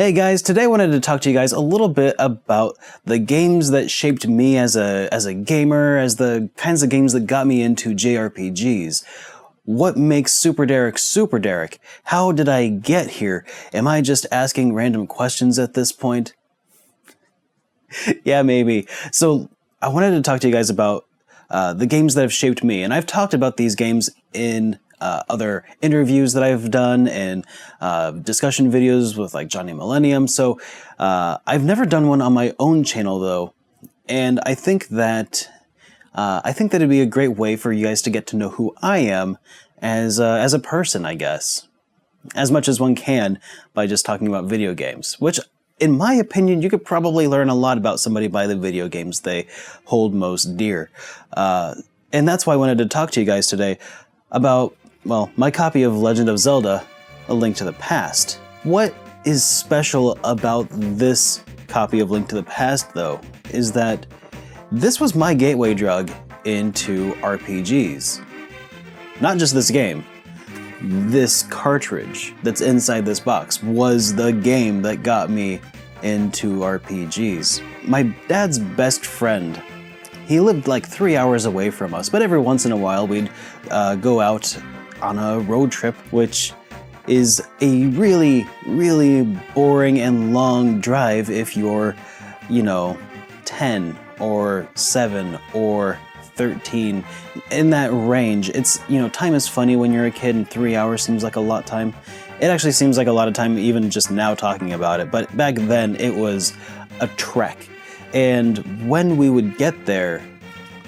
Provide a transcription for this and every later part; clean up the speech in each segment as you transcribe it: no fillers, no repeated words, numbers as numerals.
Hey guys, today I wanted to talk to you guys a little bit about the games that shaped me as a gamer, as the kinds of games that got me into JRPGs. What makes SuperDerek SuperDerek? How did I get here? Am I just asking random questions at this point? Yeah, maybe. So I wanted to talk to you guys about the games that have shaped me, and I've talked about these games in other interviews that I've done and discussion videos with like Johnny Millennium. So I've never done one on my own channel though, and I think that it'd be a great way for you guys to get to know who I am as a person, I guess, as much as one can by just talking about video games, which, in my opinion, you could probably learn a lot about somebody by the video games they hold most dear. And that's why I wanted to talk to you guys today about, well, my copy of Legend of Zelda: A Link to the Past. What is special about this copy of Link to the Past, though, is that this was my gateway drug into RPGs. Not just this game. This cartridge that's inside this box was the game that got me into RPGs. My dad's best friend, he lived like 3 hours away from us, but every once in a while we'd go out on a road trip, which is a really, really boring and long drive if you're, 10 or 7 or 13, in that range. It's, time is funny when you're a kid, and 3 hours seems like a lot of time. It actually seems like a lot of time even just now talking about it, but back then it was a trek. And when we would get there,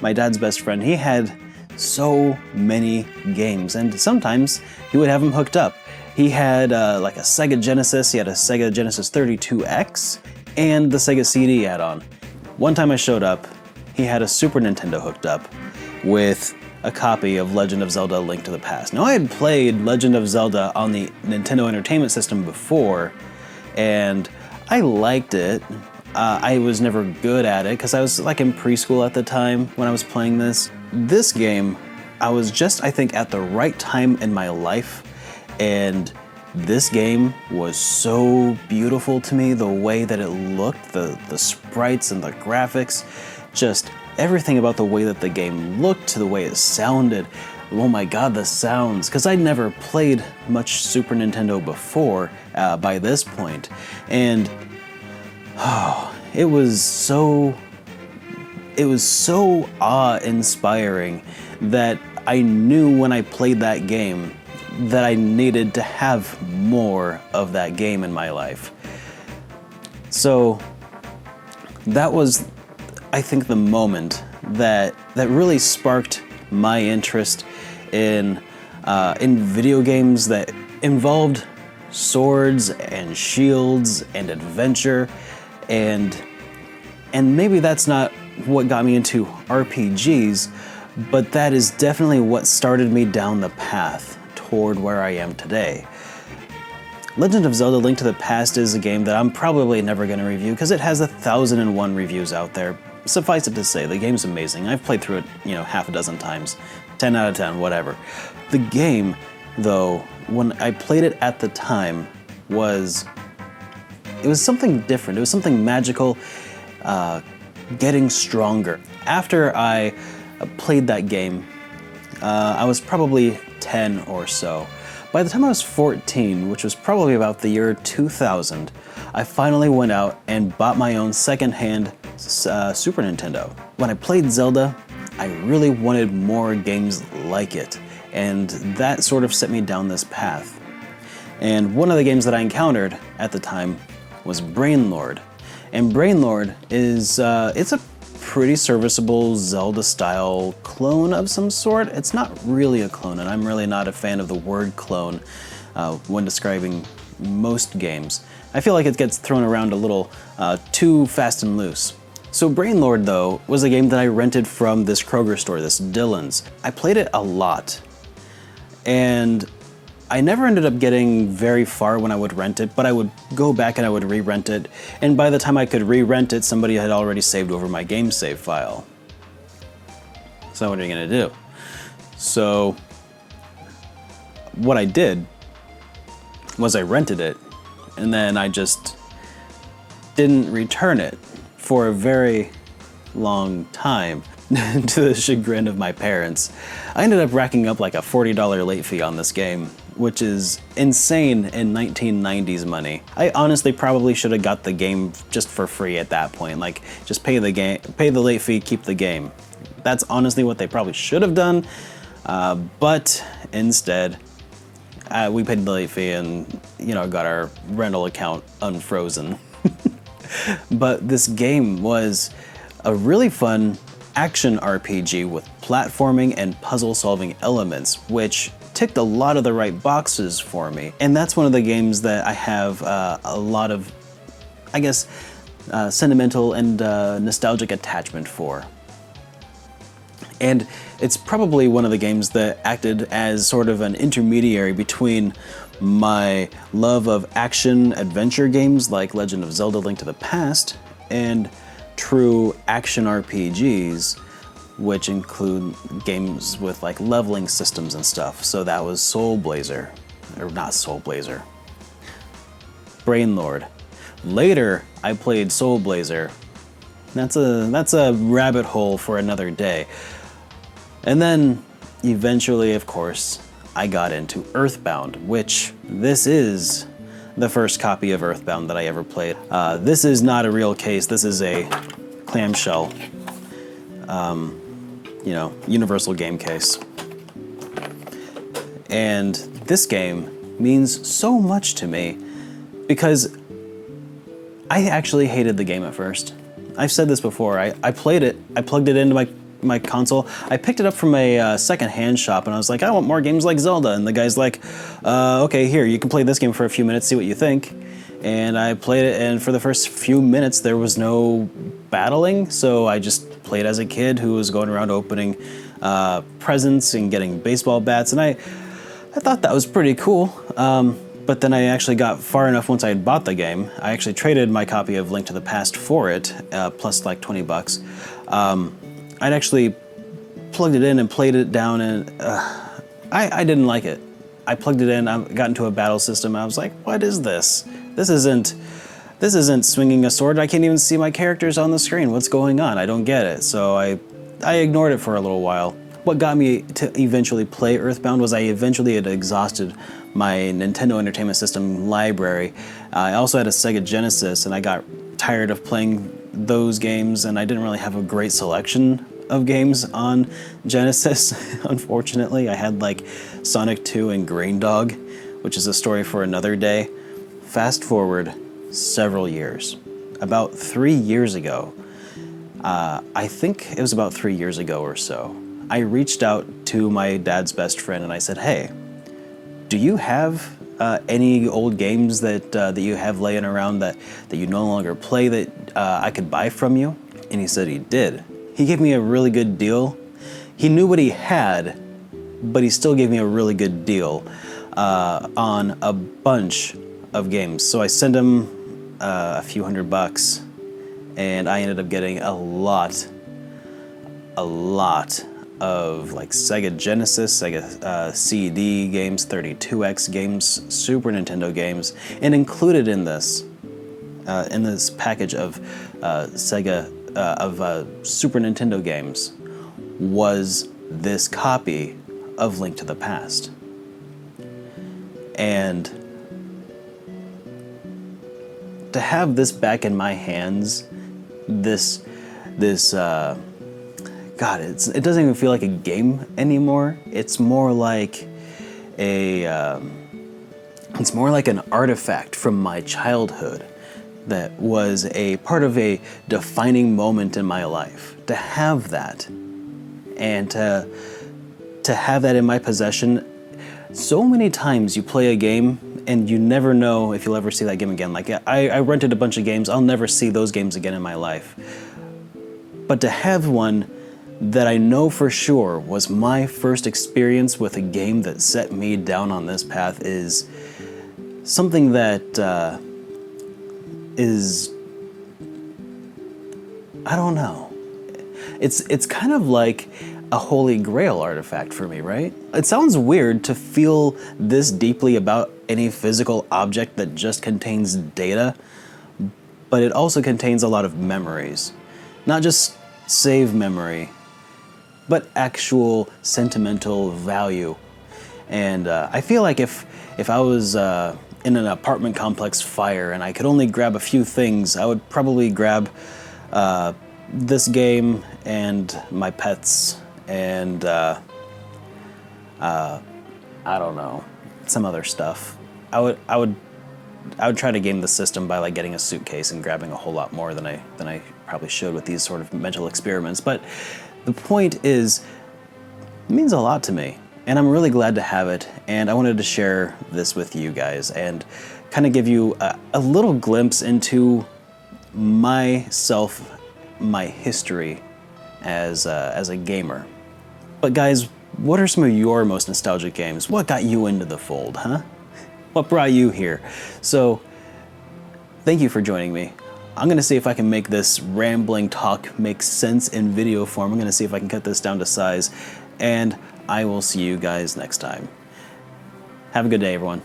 my dad's best friend, he had so many games, and sometimes he would have them hooked up. He had like a Sega Genesis, he had a Sega Genesis 32X, and the Sega CD add-on. One time I showed up, he had a Super Nintendo hooked up with a copy of Legend of Zelda: A Link to the Past. Now, I had played Legend of Zelda on the Nintendo Entertainment System before, and I liked it. I was never good at it because I was like in preschool at the time when I was playing this. This game, I was just, I think, at the right time in my life, and this game was so beautiful to me, the way that it looked, the sprites and the graphics, just everything about the way that the game looked, to the way it sounded. Oh my god, the sounds, because I'd never played much Super Nintendo before by this point, and it was so awe-inspiring that I knew when I played that game that I needed to have more of that game in my life. So that was, I think, the moment that really sparked my interest in video games that involved swords and shields and adventure, and maybe that's not what got me into RPGs, but that is definitely what started me down the path toward where I am today. Legend of Zelda: Link to the Past is a game that I'm probably never going to review because it has 1,001 reviews out there. Suffice it to say, the game's amazing. I've played through it, half a dozen times. 10 out of 10, whatever. The game, though, when I played it at the time, it was something different. It was something magical, getting stronger. After I played that game, I was probably 10 or so. By the time I was 14, which was probably about the year 2000, I finally went out and bought my own secondhand Super Nintendo. When I played Zelda, I really wanted more games like it, and that sort of set me down this path. And one of the games that I encountered at the time was Brainlord. And Brainlord is, it's a pretty serviceable Zelda-style clone of some sort. It's not really a clone, and I'm really not a fan of the word clone when describing most games. I feel like it gets thrown around a little too fast and loose. So Brainlord, though, was a game that I rented from this Kroger store, this Dillon's. I played it a lot, and I never ended up getting very far when I would rent it, but I would go back and I would re-rent it, and by the time I could re-rent it, somebody had already saved over my game save file. So what are you gonna do? So what I did was I rented it, and then I just didn't return it for a very long time to the chagrin of my parents. I ended up racking up like a $40 late fee on this game, which is insane in 1990s money. I honestly probably should have got the game just for free at that point. Like, just pay the late fee, keep the game. That's honestly what they probably should have done, but instead, we paid the late fee and, you know, got our rental account unfrozen. But this game was a really fun action RPG with platforming and puzzle-solving elements, which ticked a lot of the right boxes for me. And that's one of the games that I have a lot of, I guess, sentimental and nostalgic attachment for. And it's probably one of the games that acted as sort of an intermediary between my love of action-adventure games like Legend of Zelda: Link to the Past and true action RPGs, which include games with like leveling systems and stuff. So that was Soul Blazer, or not Soul Blazer, Brainlord. Later, I played Soul Blazer. That's a rabbit hole for another day. And then, eventually, of course, I got into Earthbound, which this is the first copy of Earthbound that I ever played. This is not a real case. This is a clamshell, you know, universal game case. And this game means so much to me because I actually hated the game at first. I've said this before. I played it. I plugged it into my console. I picked it up from a second-hand shop, and I was like, I want more games like Zelda. And the guy's like, okay, here, you can play this game for a few minutes, see what you think. And I played it, and for the first few minutes, there was no battling, so I just played as a kid who was going around opening presents and getting baseball bats, and I thought that was pretty cool. But then I actually got far enough once I had bought the game. I actually traded my copy of Link to the Past for it, plus like 20 bucks. I'd actually plugged it in and played it down, and I didn't like it. I plugged it in, I got into a battle system, and I was like, what is this? This isn't swinging a sword. I can't even see my characters on the screen. What's going on? I don't get it. So I ignored it for a little while. What got me to eventually play Earthbound was I eventually had exhausted my Nintendo Entertainment System library. I also had a Sega Genesis, and I got tired of playing those games, and I didn't really have a great selection of games on Genesis, unfortunately. I had like Sonic 2 and Green Dog, which is a story for another day. Fast forward several years. About 3 years ago, I think it was about 3 years ago or so, I reached out to my dad's best friend and I said, hey, do you have any old games that you have laying around that you no longer play that I could buy from you? And he said he did. He gave me a really good deal. He knew what he had, but he still gave me a really good deal on a bunch of games. So I sent him a few $100, and I ended up getting a lot of like Sega Genesis, Sega CD games, 32X games, Super Nintendo games, and included in this package of Super Nintendo games was this copy of Link to the Past. And to have this back in my hands, God, it doesn't even feel like a game anymore. It's more like it's more like an artifact from my childhood that was a part of a defining moment in my life. To have that, and to have that in my possession. So many times you play a game and you never know if you'll ever see that game again. Like I rented a bunch of games, I'll never see those games again in my life. But to have one that I know for sure was my first experience with a game that set me down on this path is something that is, I don't know. It's kind of like a holy grail artifact for me, right? It sounds weird to feel this deeply about any physical object that just contains data, but it also contains a lot of memories. Not just save memory, but actual sentimental value. And I feel like if I was in an apartment complex fire and I could only grab a few things, I would probably grab this game and my pets and I don't know, some other stuff. I would try to game the system by like getting a suitcase and grabbing a whole lot more than I probably should with these sort of mental experiments. But the point is, it means a lot to me, and I'm really glad to have it. And I wanted to share this with you guys and kind of give you a little glimpse into myself, my history as a gamer. But guys, what are some of your most nostalgic games? What got you into the fold, huh? What brought you here? So, thank you for joining me. I'm gonna see if I can make this rambling talk make sense in video form. I'm gonna see if I can cut this down to size, and I will see you guys next time. Have a good day, everyone.